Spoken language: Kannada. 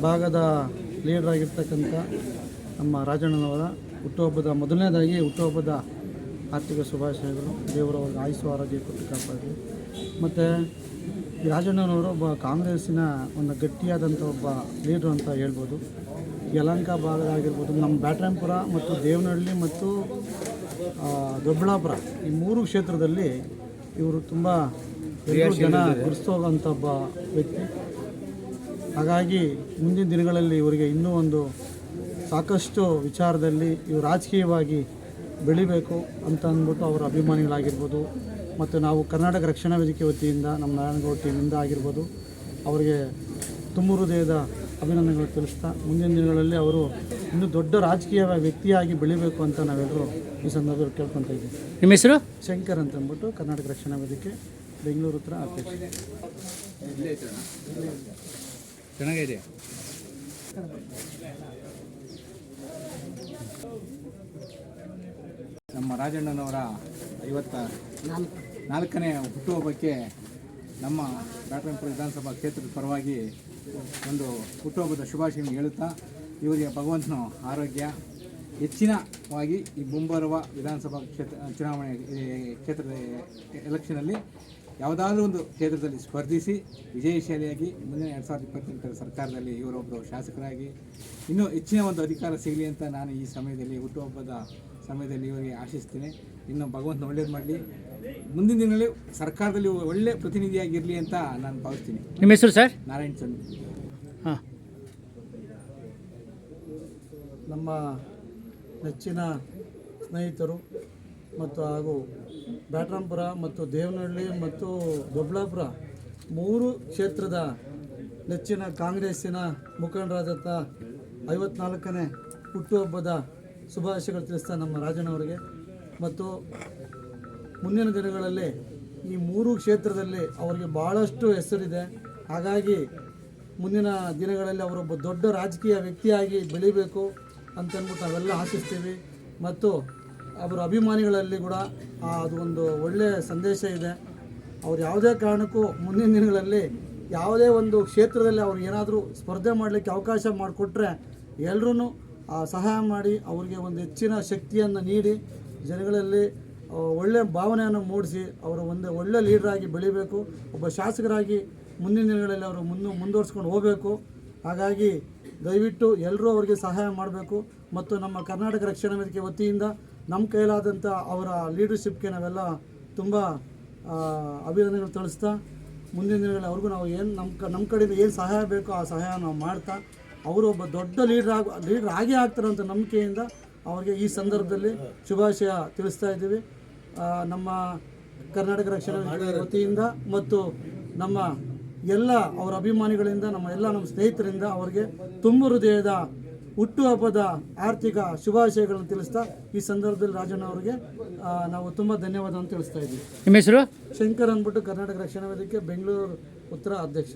ಭಾಗದ ಲೀಡರ್ ಆಗಿರ್ತಕ್ಕಂಥ ನಮ್ಮ ರಾಜಣ್ಣನವರ ಹುಟ್ಟುಹಬ್ಬದ ಮೊದಲನೇದಾಗಿ ಹುಟ್ಟುಹಬ್ಬದ ಆರ್ಥಿಕ ಶುಭಾಶಯಗಳು. ದೇವರವ್ರಿಗೆ ಆಯುಷ್ಯ ಆರೋಗ್ಯ ಕೊಟ್ಟು ಕಾಪಾಡಲಿ. ಮತ್ತು ಈ ರಾಜಣ್ಣನವರು ಒಬ್ಬ ಕಾಂಗ್ರೆಸ್ಸಿನ ಒಂದು ಗಟ್ಟಿಯಾದಂಥ ಒಬ್ಬ ಲೀಡ್ರು ಅಂತ ಹೇಳ್ಬೋದು. ಯಲಹಂಕ ಭಾಗ ಆಗಿರ್ಬೋದು, ನಮ್ಮ ಬ್ಯಾಟರಾಯನಪುರ ಮತ್ತು ದೇವನಹಳ್ಳಿ ಮತ್ತು ದೊಡ್ಡಬಳ್ಳಾಪುರ ಈ ಮೂರು ಕ್ಷೇತ್ರದಲ್ಲಿ ಇವರು ತುಂಬ ಜನ ಗುರುತಿಸೋವಂಥ ಒಬ್ಬ ವ್ಯಕ್ತಿ. ಹಾಗಾಗಿ ಮುಂದಿನ ದಿನಗಳಲ್ಲಿ ಇವರಿಗೆ ಇನ್ನೂ ಒಂದು ಸಾಕಷ್ಟು ವಿಚಾರದಲ್ಲಿ ಇವರು ರಾಜಕೀಯವಾಗಿ ಬೆಳಿಬೇಕು ಅಂತ ಅಂದ್ಬಿಟ್ಟು ಅವರ ಅಭಿಮಾನಿಗಳಾಗಿರ್ಬೋದು ಮತ್ತು ನಾವು ಕರ್ನಾಟಕ ರಕ್ಷಣಾ ವೇದಿಕೆ ವತಿಯಿಂದ ನಮ್ಮ ನಾರಾಯಣಗೌಡ ಟೀಮಿಂದ ಆಗಿರ್ಬೋದು ಅವರಿಗೆ ತುಂಬ ಹೃದಯದ ಅಭಿನಂದನೆಗಳು ತಿಳಿಸ್ತಾ ಮುಂದಿನ ದಿನಗಳಲ್ಲಿ ಅವರು ಇನ್ನೂ ದೊಡ್ಡ ರಾಜಕೀಯ ವ್ಯಕ್ತಿಯಾಗಿ ಬೆಳಿಬೇಕು ಅಂತ ನಾವೆಲ್ಲರೂ ಈ ಸಂದರ್ಭದಲ್ಲಿ ಕೇಳ್ಕೊತಾ ಇದ್ದೀವಿ. ನಿಮ್ಮ ಹೆಸರು? ಶಂಕರ್ ಅಂತ ಅಂದ್ಬಿಟ್ಟು ಕರ್ನಾಟಕ ರಕ್ಷಣಾ ವೇದಿಕೆ ಬೆಂಗಳೂರು ಉತ್ತರ ಅಧ್ಯಕ್ಷ. ಚೆನ್ನಾಗಿದೆ. ನಮ್ಮ ರಾಜಣ್ಣನವರ 54ನೇ ಹುಟ್ಟುಹಬ್ಬಕ್ಕೆ ನಮ್ಮ ಬ್ಯಾಟರಾಯನಪುರ ವಿಧಾನಸಭಾ ಕ್ಷೇತ್ರದ ಪರವಾಗಿ ಒಂದು ಹುಟ್ಟುಹಬ್ಬದ ಶುಭಾಶಯ ಹೇಳುತ್ತಾ ಇವರಿಗೆ ಭಗವಂತನ ಆರೋಗ್ಯ ಹೆಚ್ಚಿನವಾಗಿ ಈ ಮುಂಬರುವ ವಿಧಾನಸಭಾ ಚುನಾವಣೆ ಕ್ಷೇತ್ರದ ಎಲೆಕ್ಷನಲ್ಲಿ ಯಾವುದಾದ್ರೂ ಒಂದು ಕ್ಷೇತ್ರದಲ್ಲಿ ಸ್ಪರ್ಧಿಸಿ ವಿಜಯಶಾಲಿಯಾಗಿ ಮುಂದಿನ 2028 ಸರ್ಕಾರದಲ್ಲಿ ಇವರೊಬ್ಬರು ಶಾಸಕರಾಗಿ ಇನ್ನೂ ಹೆಚ್ಚಿನ ಒಂದು ಅಧಿಕಾರ ಸಿಗಲಿ ಅಂತ ನಾನು ಈ ಸಮಯದಲ್ಲಿ ಹುಟ್ಟುಹಬ್ಬದ ಸಮಯದಲ್ಲಿ ಇವರಿಗೆ ಆಶಿಸ್ತೀನಿ. ಇನ್ನು ಭಗವಂತನ ಒಳ್ಳೇದು ಮಾಡಲಿ, ಮುಂದಿನ ದಿನಗಳಲ್ಲಿ ಸರ್ಕಾರದಲ್ಲಿ ಒಳ್ಳೆ ಪ್ರತಿನಿಧಿಯಾಗಿರಲಿ ಅಂತ ನಾನು ಭಾವಿಸ್ತೀನಿ. ನಿಮ್ಮ ಹೆಸರು ಸರ್? ನಾರಾಯಣ್ ಚಂದ್. ಹಾಂ, ನಮ್ಮ ನೆಚ್ಚಿನ ಸ್ನೇಹಿತರು ಮತ್ತು ಹಾಗೂ ಬ್ಯಾಟರಾಯನಪುರ ಮತ್ತು ದೇವನಹಳ್ಳಿ ಮತ್ತು ದೊಡ್ಡಬಳ್ಳಾಪುರ ಮೂರು ಕ್ಷೇತ್ರದ ನೆಚ್ಚಿನ ಕಾಂಗ್ರೆಸ್ಸಿನ ಮುಖಂಡರಾದಂಥ 54ನೇ ಹುಟ್ಟುಹಬ್ಬದ ಶುಭಾಶಯಗಳು ತಿಳಿಸ್ತಾ ನಮ್ಮ ರಾಜಣ್ಣವರಿಗೆ ಮತ್ತು ಮುಂದಿನ ದಿನಗಳಲ್ಲಿ ಈ ಮೂರು ಕ್ಷೇತ್ರದಲ್ಲಿ ಅವರಿಗೆ ಭಾಳಷ್ಟು ಹೆಸರಿದೆ. ಹಾಗಾಗಿ ಮುಂದಿನ ದಿನಗಳಲ್ಲಿ ಅವರೊಬ್ಬ ದೊಡ್ಡ ರಾಜಕೀಯ ವ್ಯಕ್ತಿಯಾಗಿ ಬೆಳಿಬೇಕು ಅಂತಂದ್ಬಿಟ್ಟು ನಾವೆಲ್ಲ ಆಶಿಸ್ತೀವಿ. ಮತ್ತು ಅವರ ಅಭಿಮಾನಿಗಳಲ್ಲಿ ಕೂಡ ಅದು ಒಂದು ಒಳ್ಳೆಯ ಸಂದೇಶ ಇದೆ. ಅವ್ರು ಯಾವುದೇ ಕಾರಣಕ್ಕೂ ಮುಂದಿನ ದಿನಗಳಲ್ಲಿ ಯಾವುದೇ ಒಂದು ಕ್ಷೇತ್ರದಲ್ಲಿ ಅವ್ರು ಏನಾದರೂ ಸ್ಪರ್ಧೆ ಮಾಡಲಿಕ್ಕೆ ಅವಕಾಶ ಮಾಡಿಕೊಟ್ರೆ ಎಲ್ಲರೂ ಸಹಾಯ ಮಾಡಿ ಅವರಿಗೆ ಒಂದು ಹೆಚ್ಚಿನ ಶಕ್ತಿಯನ್ನು ನೀಡಿ ಜನಗಳಲ್ಲಿ ಒಳ್ಳೆಯ ಭಾವನೆಯನ್ನು ಮೂಡಿಸಿ ಅವರು ಒಂದು ಒಳ್ಳೆಯ ಲೀಡ್ರಾಗಿ ಬೆಳಿಬೇಕು. ಒಬ್ಬ ಶಾಸಕರಾಗಿ ಮುಂದಿನ ದಿನಗಳಲ್ಲಿ ಅವರು ಮುಂದುವರ್ಸ್ಕೊಂಡು ಹೋಗಬೇಕು. ಹಾಗಾಗಿ ದಯವಿಟ್ಟು ಎಲ್ಲರೂ ಅವರಿಗೆ ಸಹಾಯ ಮಾಡಬೇಕು. ಮತ್ತು ನಮ್ಮ ಕರ್ನಾಟಕ ರಕ್ಷಣಾ ವೇದಿಕೆ ವತಿಯಿಂದ ನಮ್ಮ ಕೈಲಾದಂಥ ಅವರ ಲೀಡರ್ಶಿಪ್ಗೆ ನಾವೆಲ್ಲ ತುಂಬ ಅಭಿನಂದನೆಗಳು ತಿಳಿಸ್ತಾ ಮುಂದಿನ ದಿನಗಳಲ್ಲಿ ಅವ್ರಿಗೂ ನಾವು ಏನು ನಮ್ಮ ಕಡೆಯಿಂದ ಏನು ಸಹಾಯ ಬೇಕೋ ಆ ಸಹಾಯ ನಾವು ಮಾಡ್ತಾ ಅವರು ಒಬ್ಬ ದೊಡ್ಡ ಲೀಡರ್ ಆಗೇ ಆಗ್ತಾರೆ ಅಂತ ನಂಬಿಕೆಯಿಂದ ಅವರಿಗೆ ಈ ಸಂದರ್ಭದಲ್ಲಿ ಶುಭಾಶಯ ತಿಳಿಸ್ತಾ ಇದ್ದೀವಿ. ನಮ್ಮ ಕರ್ನಾಟಕ ರಕ್ಷಣಾ ವೇದಿಕೆ ವತಿಯಿಂದ ಮತ್ತು ನಮ್ಮ ಎಲ್ಲ ಅವರ ಅಭಿಮಾನಿಗಳಿಂದ ನಮ್ಮ ಸ್ನೇಹಿತರಿಂದ ಅವರಿಗೆ ತುಂಬ ಹೃದಯದ ಹುಟ್ಟುಹಬ್ಬದ ಆರ್ಥಿಕ ಶುಭಾಶಯಗಳನ್ನು ತಿಳಿಸ್ತಾ ಈ ಸಂದರ್ಭದಲ್ಲಿ ರಾಜಣ್ಣ ಅವರಿಗೆ ನಾವು ತುಂಬ ಧನ್ಯವಾದವನ್ನು ತಿಳಿಸ್ತಾ ಇದ್ದೀವಿ. ನಿಮ್ಮ ಹೆಸರು? ಶಂಕರ್ ಅಂದ್ಬಿಟ್ಟು ಕರ್ನಾಟಕ ರಕ್ಷಣಾ ವೇದಿಕೆ ಬೆಂಗಳೂರು ಉತ್ತರ ಅಧ್ಯಕ್ಷ.